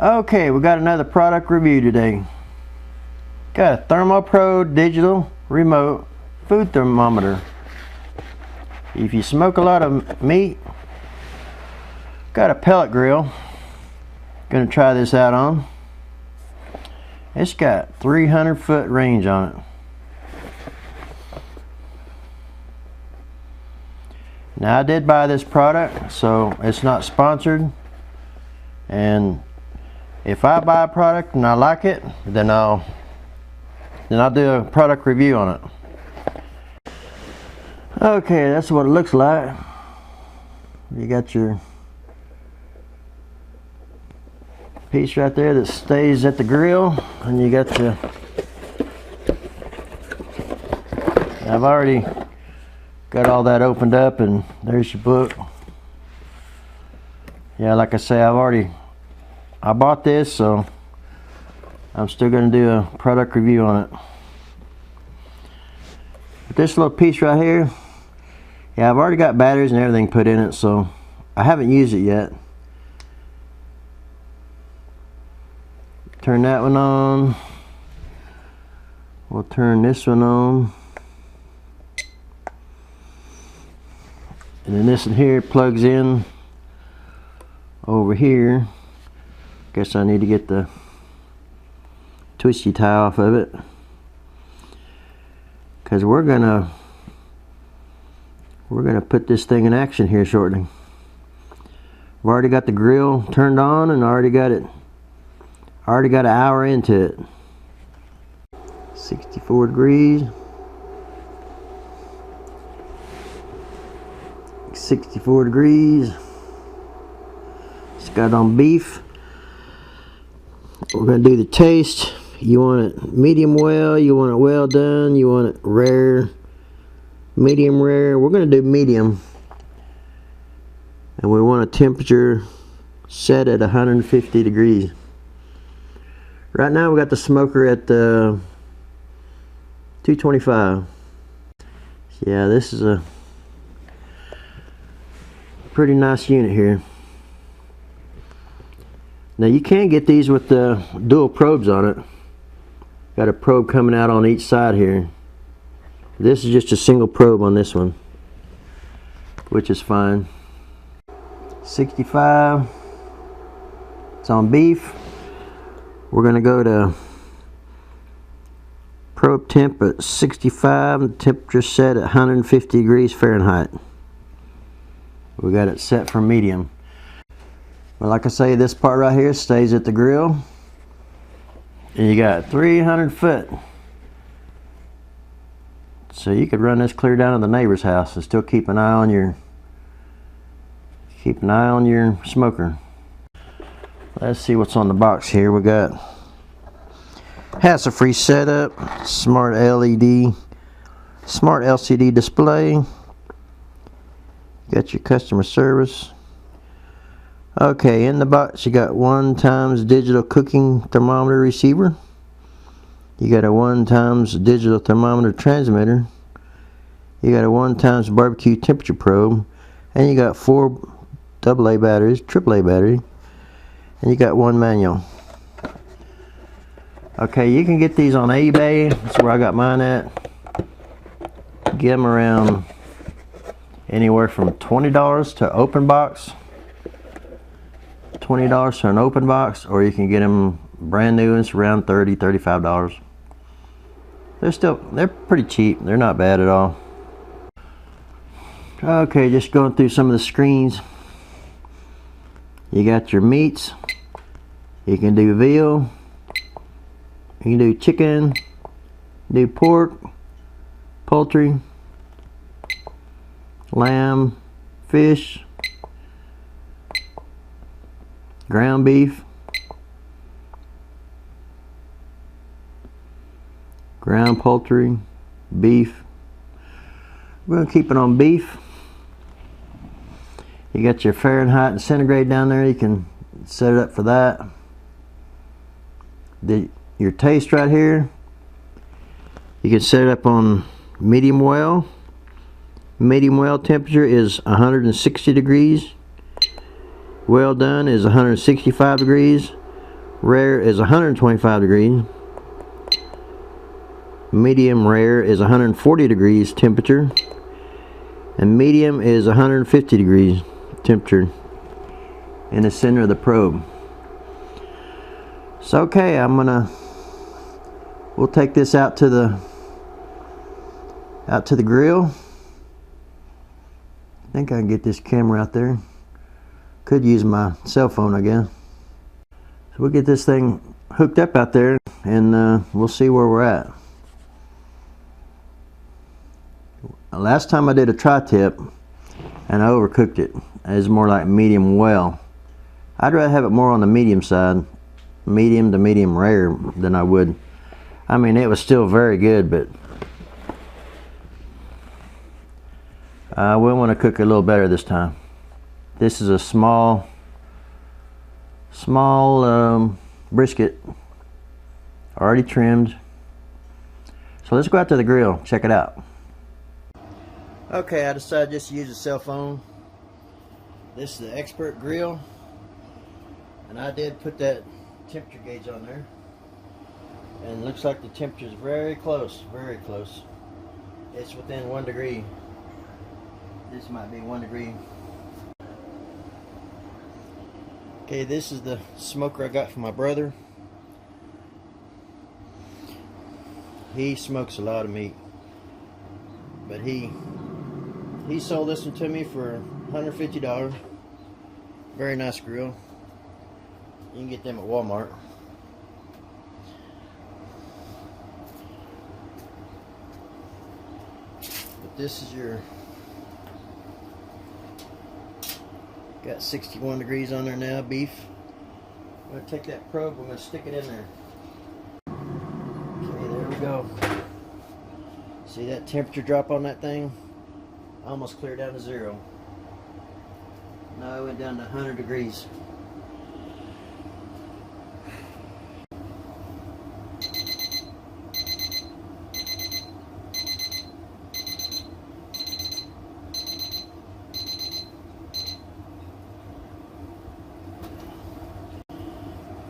Okay, we got another product review today. Got a ThermoPro digital remote food thermometer. If you smoke a lot of meat, got a pellet grill. Gonna try this out on. It's got 300-foot range on it. Now I did buy this product, so it's not sponsored. And if I buy a product and I like it, then I'll do a product review on it. Okay, that's what it looks like. You got your piece right there that stays at the grill, and you got your, I've already got all that opened up, and there's your book. Yeah, like I say, I bought this, so I'm still going to do a product review on it. But this little piece right here, yeah, I've already got batteries and everything put in it, so I haven't used it yet. Turn that one on. We'll turn this one on. And then this one here plugs in over here. Guess I need to get the twisty tie off of it, because we're gonna put this thing in action here shortly. I've already got the grill turned on, and I already got an hour into it. 64 degrees. 64 degrees. It's got it on beef. We're going to do the taste. You want it medium well, you want it well done, you want it rare, medium rare. We're going to do medium. And we want a temperature set at 150 degrees. Right now we got the smoker at 225. Yeah, this is a pretty nice unit here. Now you can get these with the dual probes on it. Got a probe coming out on each side here. This is just a single probe on this one, which is fine. 65. It's on beef. We're going to go to probe temp at 65, and temperature set at 150 degrees Fahrenheit. We got it set for medium. But like I say, this part right here stays at the grill. And you got 300 foot. So you could run this clear down to the neighbor's house and still keep an eye on your smoker. Let's see what's on the box here. We got hassle-free setup, smart LED, smart LCD display. Got your customer service. Okay, in the box you got 1x digital cooking thermometer receiver. You got a 1x digital thermometer transmitter. You got a 1x barbecue temperature probe, and you got 4 AA batteries, AAA battery, and you got 1 manual. Okay, you can get these on eBay. That's where I got mine at. Get them around anywhere from $20 to open box. $20 for an open box, or you can get them brand new and it's around $30, $35. They're pretty cheap. They're not bad at all. Okay, just going through some of the screens. You got your meats. You can do veal. You can do chicken. Do pork, poultry, lamb, fish, ground beef, ground poultry, beef. We're going to keep it on beef. You got your Fahrenheit and centigrade down there. You can set it up for that. Your taste right here, you can set it up on medium well. Medium well temperature is 160 degrees. Well done is 165 degrees. Rare is 125 degrees. Medium rare is 140 degrees temperature. And medium is 150 degrees temperature in the center of the probe. So okay, we'll take this out to the grill. I think I can get this camera out there. Could use my cell phone, I guess. So we'll get this thing hooked up out there, and we'll see where we're at. Last time I did a tri-tip and I overcooked it. It's more like medium well. I'd rather have it more on the medium side, medium to medium rare, than I would. I mean, it was still very good, but we want to cook a little better this time. This is a small brisket, already trimmed. So let's go out to the grill, check it out. Okay, I decided just to use a cell phone. This is the Expert Grill, and I did put that temperature gauge on there, and it looks like the temperature is very close, very close. It's within 1 degree. This might be 1 degree. Okay, this is the smoker I got from my brother. He smokes a lot of meat, but he sold this one to me for $150. Very nice grill. You can get them at Walmart. But this is your, got 61 degrees on there now, beef. I'm going to take that probe, I'm going to stick it in there. Okay, there we go. See that temperature drop on that thing? Almost clear down to 0. Now it went down to 100 degrees.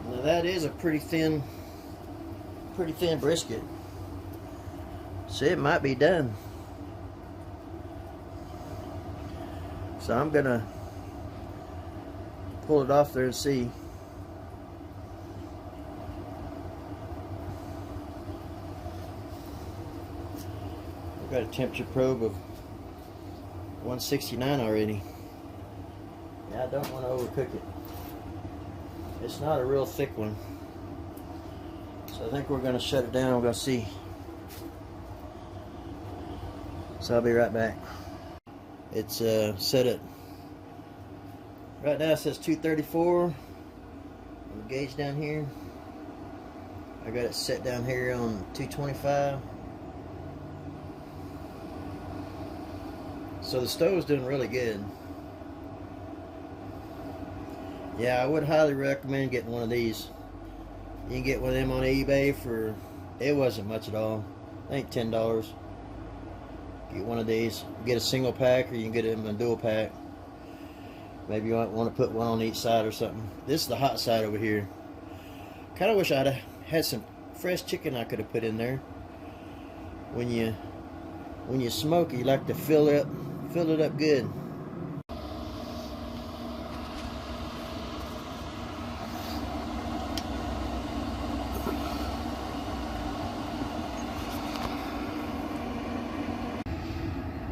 Now that is a pretty thin brisket. So it might be done. So I'm gonna pull it off there and see. I've got a temperature probe of 169 already. Yeah, I don't want to overcook it. It's not a real thick one. So I think we're gonna shut it down. We're gonna see. So I'll be right back. It's set at, right now it says 234 on the gauge down here. I got it set down here on 225. So the stove's doing really good. Yeah, I would highly recommend getting one of these. You can get one of them on eBay for, it wasn't much at all. I think $10. Get one of these. Get a single pack, or you can get them in a dual pack. Maybe you might want to put one on each side or something. This is the hot side over here. Kind of wish I'd had some fresh chicken I could have put in there. When you smoke it, you like to fill it up good.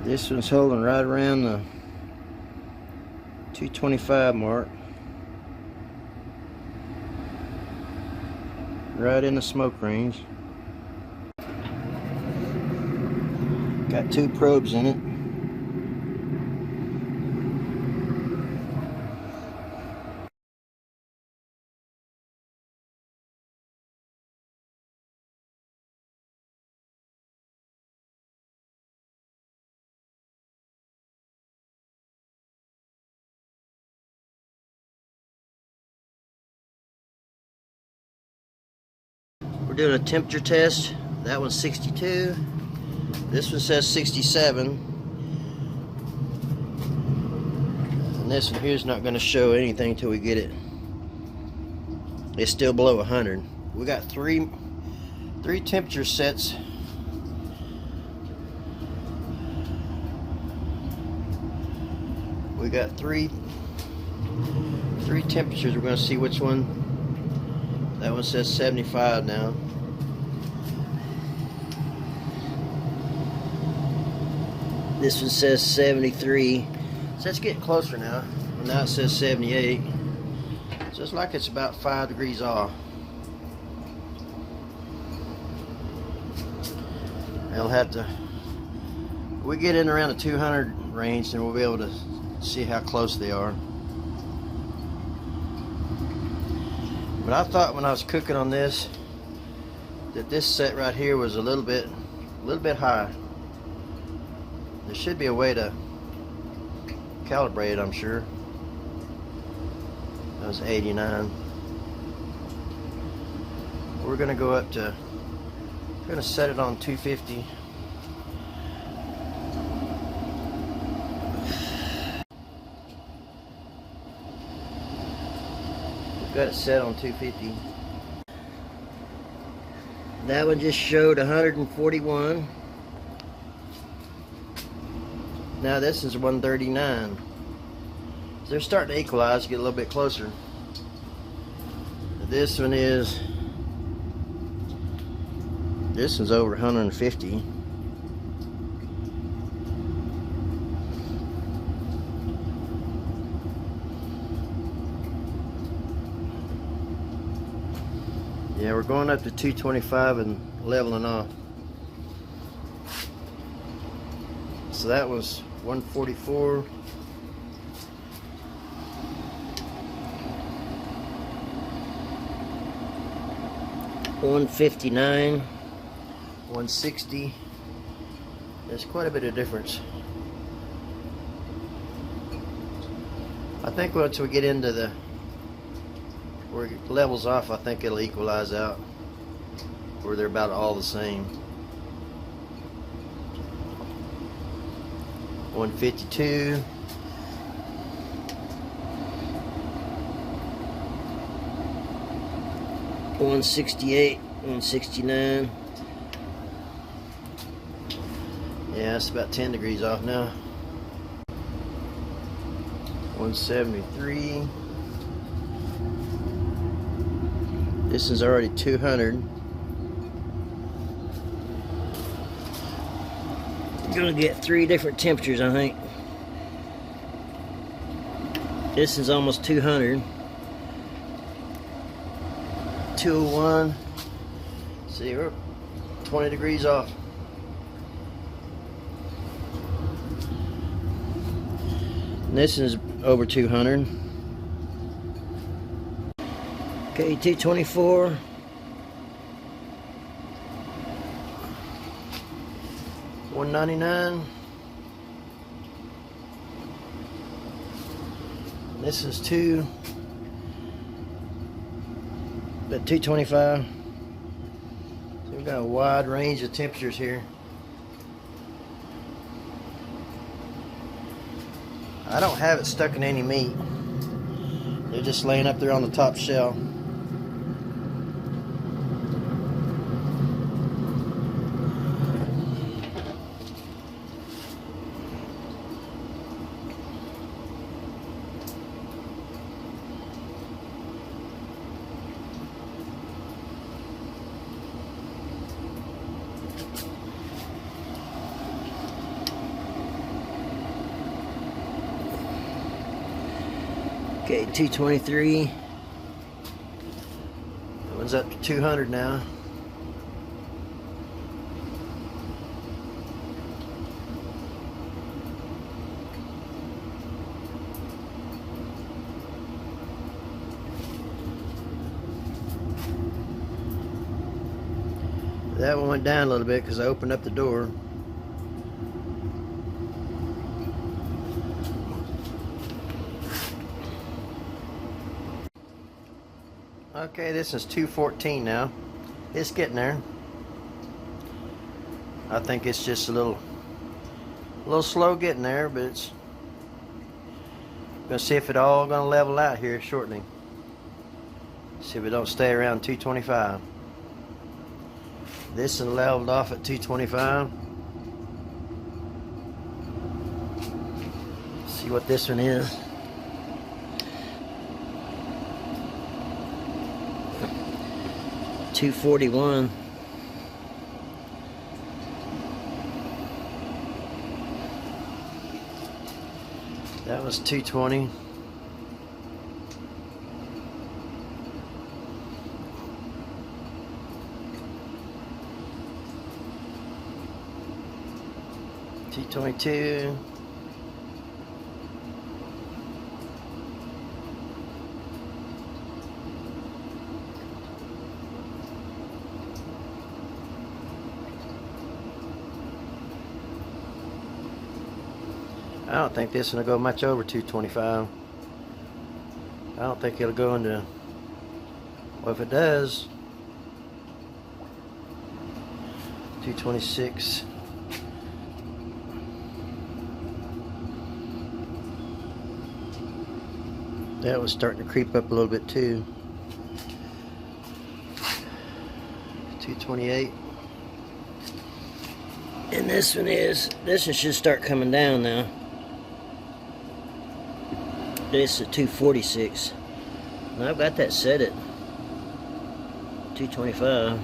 This one's holding right around the 225 mark. Right in the smoke range. Got 2 probes in it. We're doing a temperature test. That one's 62. This one says 67. And this one here's not going to show anything until we get it it's still below 100. We got three temperature sets. We got three temperatures. We're going to see which one. That one says 75 now. This one says 73. So it's getting closer now. Now it says 78. So it's like it's about 5 degrees off. They'll have to, we get in around the 200 range, and we'll be able to see how close they are. But I thought when I was cooking on this that this set right here was a little bit high. There should be a way to calibrate it, I'm sure. That was 89. We're gonna go up to, we're gonna set it on 250. We've got it set on 250. That one just showed 141. Now this is 139. So they're starting to equalize, get a little bit closer. This one's over 150. Yeah, we're going up to 225 and leveling off. So that was 144. $159, 160. There's quite a bit of difference. I think once we get into the where it levels off, I think it'll equalize out, where they're about all the same. 152. 168, 169. Yeah, it's about 10 degrees off now. 173. This is already 200. You're gonna get 3 different temperatures, I think. This is almost 200. 201. See, we're 20 degrees off. And this is over 200. Okay, 224. 199. This is 225. So we've got a wide range of temperatures here. I don't have it stuck in any meat. They're just laying up there on the top shelf. Okay, 223. That one's up to 200 now. That one went down a little bit because I opened up the door. Okay, this is 214 now. It's getting there. I think it's just a little slow getting there, but it's gonna see if it all gonna level out here shortly. See if it don't stay around 225. This one leveled off at 225. See what this one is. $241. That was 220. $222. I don't think this one will go much over 225. I don't think it'll go into, well, if it does, 226. That was starting to creep up a little bit too. 228. And this one should start coming down now. This is 246. And I've got that set at 225.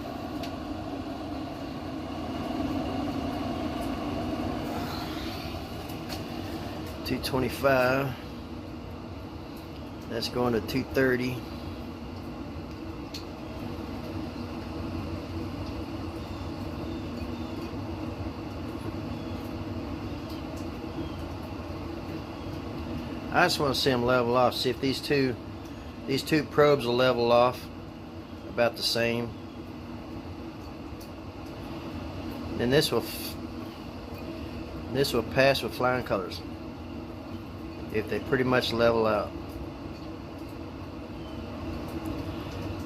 $225. That's going to 230. I just want to see them level off. See if these two probes will level off about the same. And this will pass with flying colors if they pretty much level out.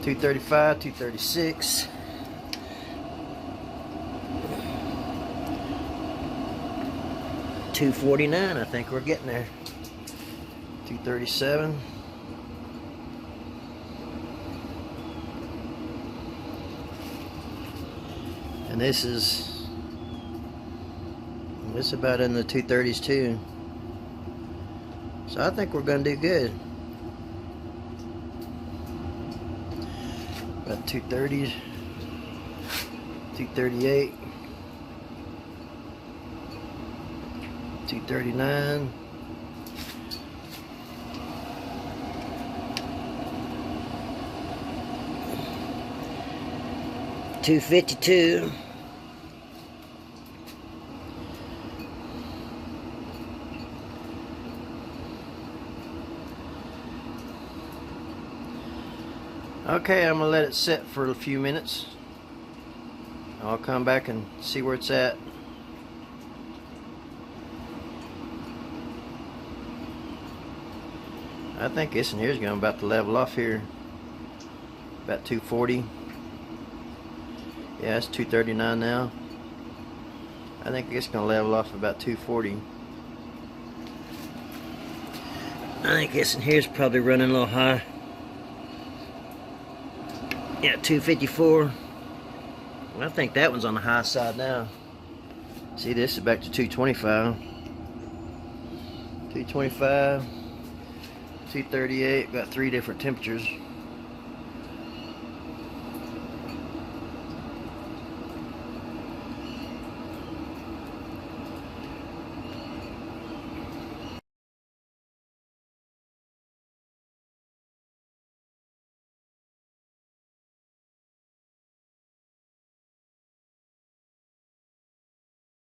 235, 236. $249. I think we're getting there. 237. And this is about in the 230s too. So I think we're gonna do good. About 230s, 238, 239. $252. Okay, I'm gonna let it sit for a few minutes. I'll come back and see where it's at. I think this one here is going about to level off here. About 240. Yeah, it's 239 now. I think it's going to level off about 240. I think this in here is probably running a little high. Yeah, 254. Well, I think that one's on the high side now. See, this is back to 225. 225, 238. Got three different temperatures.